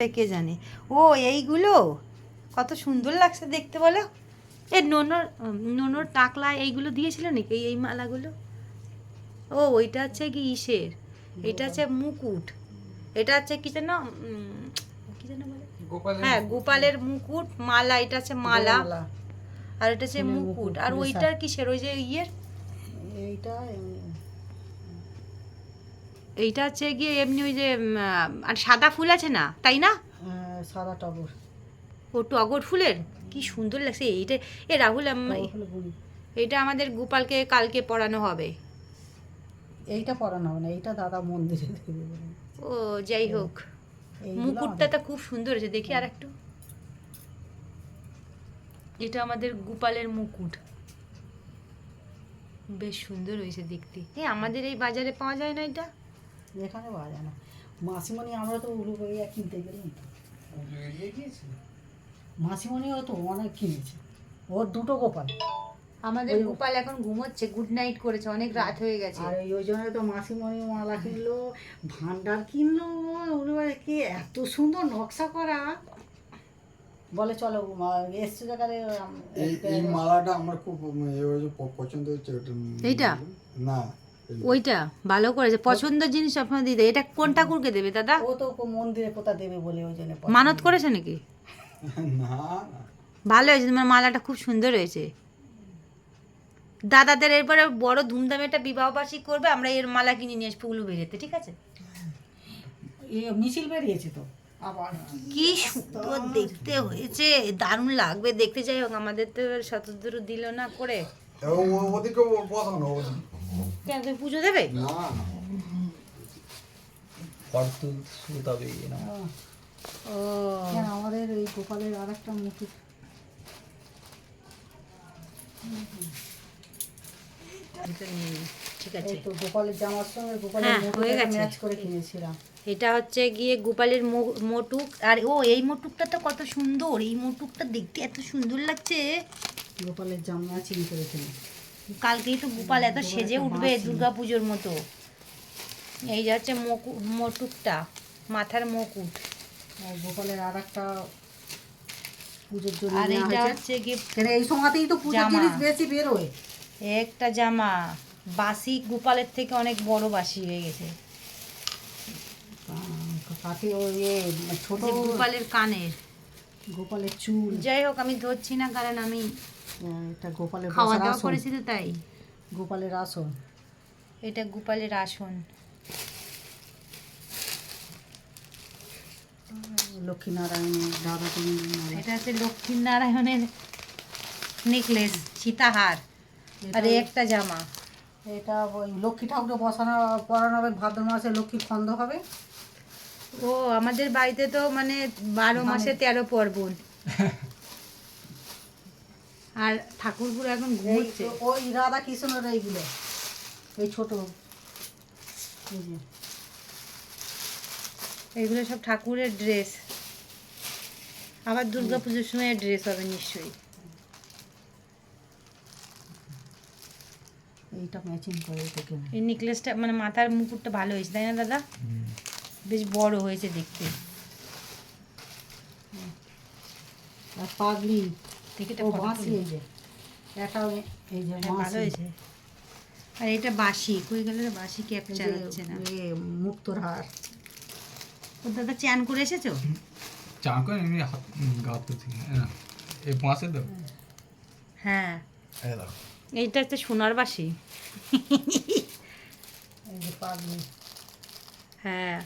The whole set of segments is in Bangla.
কে জানে। ও এইগুলো কত সুন্দর লাগছে দেখতে বলো। এ নোনর টাকলা এইগুলো দিয়েছিল নাকি এই মালাগুলো? ও ওইটা হচ্ছে কি ইসের, এটা হচ্ছে মুকুট, এটা হচ্ছে কি যেন কি যেন বলে, হ্যাঁ গোপালের মুকুট মালা, এটা হচ্ছে মালা আর এটা হচ্ছে মুকুট। আর ওইটার কিসের, ওই যে ইয়ের এইটা এইটা হচ্ছে গিয়ে এমনি ওই যে আর সাদা ফুল আছে না তাই না? সাদা টগর, ও টগর ফুলের কি সুন্দর লাগছে এইটা। এ রাহুল এটা আমাদের গোপালকে কালকে পরানো হবে। এইটা পরানো হবে না, এইটা দাদা মন্দিরে দেবে। ও যাই হোক, মুকুটটা তো খুব সুন্দর হয়েছে, দেখি আর একটু। এটা আমাদের গোপালের মুকুট, বেশ সুন্দর হয়েছে দেখতে। আমাদের এই বাজারে পাওয়া যায় না এটা, এখানে পাওয়া যায় না। মাসিমণি আমরা তো উলুবেড়িয়া কিনতে গেলাম, মাসিমণিও তো অনেক কিনেছে, ওর দুটো গোপাল। আমাদের গোপাল এখন ঘুমোচ্ছে, গুড নাইট করেছে, অনেক রাত হয়ে গেছে। আর ওই জন্য তো মাসিমণি মালা কিনলো, ভান্ডার কিনলো, উলুবেড়িয়া কি এত সুন্দর নকশা করা। বলে চলো এসছে জায়গায়। এই মালাটা আমার খুব পছন্দ হচ্ছে। এইটা না ওইটা ভালো করেছে, পছন্দের জিনিস আপনার দিতে। এটা কোন ঠাকুরকে দেবে দাদা? ও তো মন্দিরে কোথা দেবে বলে ওই জন্য মানত করেছে নাকি? না ভালো হয়েছে, তোমার মালাটা খুব সুন্দর হয়েছে। দাদাদের এরপরে বড় ধুমধামে একটা বিবাহবার্ষিক করবে, আমরা এর মালা কিনে নিয়ে আসবো উলুবেড়িয়াতে, ঠিক আছে? মিছিল বেরিয়েছে তো আবার, কি সুন্দর দেখতে হয়েছে, দারুণ লাগবে দেখতে। যাই হোক, আমাদের তো শতদ্র দিল না করে। ওদিকে বসানো কেন, তুমি পুজো দেবে? না ও আমাদের এই গোপালের আর একটা মুকুট, ঠিক আছে, তো গোপালের জামার সঙ্গে গোপালের মুকুটটা ম্যাচ করে কিনেছিলাম। এটা হচ্ছে গিয়ে গোপালের মোটুক। আর ও এই মোটুকটা তো কত সুন্দর, এই মোটুকটা দেখতে এত সুন্দর লাগছে। গোপালের জামা ম্যাচিং করেছিলাম। কালকেই তো গোপাল এত সেজে উঠবে দুর্গাপুজোর মতো। এই যে হচ্ছে মোটুকটা, মাথার মুকুট। আর গোপালের আর একটা পুজোর জন্য, আর এটা হচ্ছে গিয়ে এই সময়তেই তো পুজোর জিনিস বেশি বেরোয়। একটা জামা বাসি, গোপালের থেকে অনেক বড় বাসি হয়ে গেছে। কাঠি ওই ছোট গোপালের কানের, গোপালের চুল। যাই হোক আমি ধরছি না, কারণ আমি এটা গোপালের খাওয়া দাওয়া করেছি তো তাই। গোপালের আসন, এটা গোপালের আসন। লক্ষ্মীনারায়ণের দাদা, এটা হচ্ছে লক্ষ্মীনারায়ণের নেকলেস, সীতাহার। আর একটা জামা, এটা ওই লক্ষ্মী ঠাকুরে পরানো হবে, ভাদ্র মাসে লক্ষ্মীর খন্দ হবে। ও আমাদের বাড়িতে তো মানে 12 মাসে 13 পার্বণ। আর ঠাকুরগুলো এখন ঘুমোচ্ছে। ওই রাধা কৃষ্ণের এইগুলো, এই ছোট এগুলো সব ঠাকুরের ড্রেস, আবার দুর্গাপুজোর সময় ড্রেস হবে নিশ্চয়ই। এইটা ম্যাচিং করে এই নেকলেসটা মানে মাথার মুকুটটা ভালো হয়েছে তাই না দাদা? বেশ বড় হয়েছে দেখতে। আর পাগড়ি দেখে ও বাঁশি, এই যে এটা এই যে ভালো হয়েছে। আর এটা বাঁশি, কই গেল বাঁশি, ক্যাপচার হচ্ছে না। মুক্তোর হার। ও দাদা চান করে এসেছো? চান করে এমনি হাত গা ধুতে, এই বাঁশে তো। হ্যাঁ এই দেখো এইটা হচ্ছে সোনার বাঁশি। এই যে পাগড়ি, হ্যাঁ।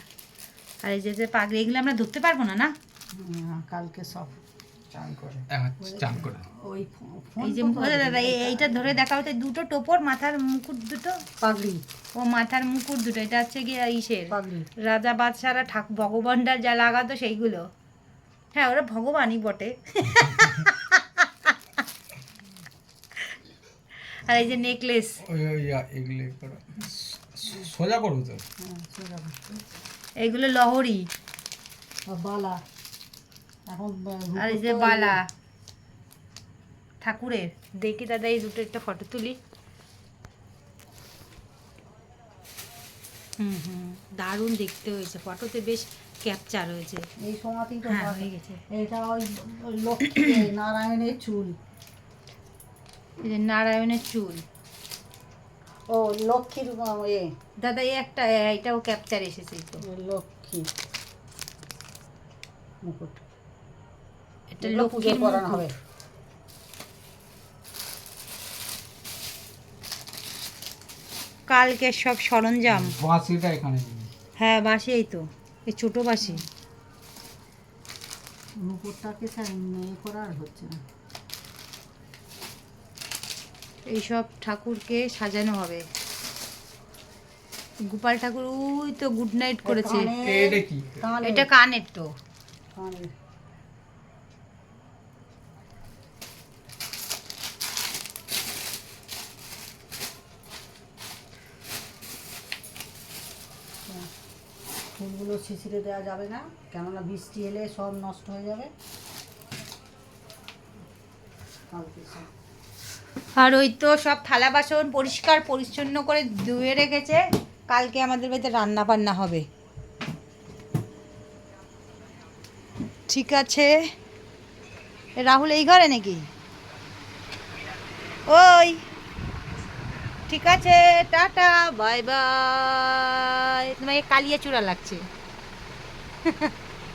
আর এই যে পাগড়ি, এগুলো আমরা ধরতে পারবো না না? কালকে সব চান করে, চান করে। ওই এই যে দাদা এইটা ধরে দেখা হচ্ছে, দুটো টোপর, মাথার মুকুট দুটো, পাগড়ি ও মাথার মুকুট দুটো। এটা হচ্ছে গিয়ে ইসের পাগড়ি, রাজা বাদশারা ভগবানরা যা লাগাতো সেইগুলো। হ্যাঁ ওরা ভগবানই বটে। আর এই যে নেকলেস, এগুলো সোজা করবো তো, এইগুলো লহরি। বালা এখন, আর এই যে বালা ঠাকুরের। দেখি দাদা এই দুটো একটা ফটো তুলি। দারুণ দেখতে হয়েছে ফটোতে, বেশ ক্যাপচার হয়েছে। এই সময়তেই তো হ্যাঁ হয়। হয়ে গেছে। এটা ওই লক্ষ্মী নারায়ণের চুল। এই যে নারায়ণের চুল। ও লক্ষ্মীর এ দাদা এই একটা এটাও ক্যাপচার এসেছে তো। লক্ষ্মী মুকুট। এটা এগুলো পুজো লক্ষ্মীর করানো মুকুট। হবে। কালকের সব সরঞ্জাম। বাঁশিটা এখানে হ্যাঁ বাঁশি, এই তো এই ছোট বাঁশি। মুকুটটাকে করা আর হচ্ছে না। এইসব ঠাকুরকে সাজানো হবে। গোপাল ঠাকুর ওই তো গুড নাইট করেছে। এটা কি? এটা কানের তো। কানে। ফুলগুলো ছিঁচড়ে দেওয়া যাবে না, কেননা বৃষ্টি এলে সব নষ্ট হয়ে যাবে। কালকে সব আর ওই তো সব থালা বাসন পরিষ্কার পরিচ্ছন্ন করে ধুয়ে রেখেছে। কালকে আমাদের বাড়িতে রান্না বান্না হবে। ঠিক আছে। এ রাহুল এই ঘরে নাকি? ওই ঠিক আছে, টাটা বাই বাই। তোমাকে কালিয়া চূড়া লাগছে।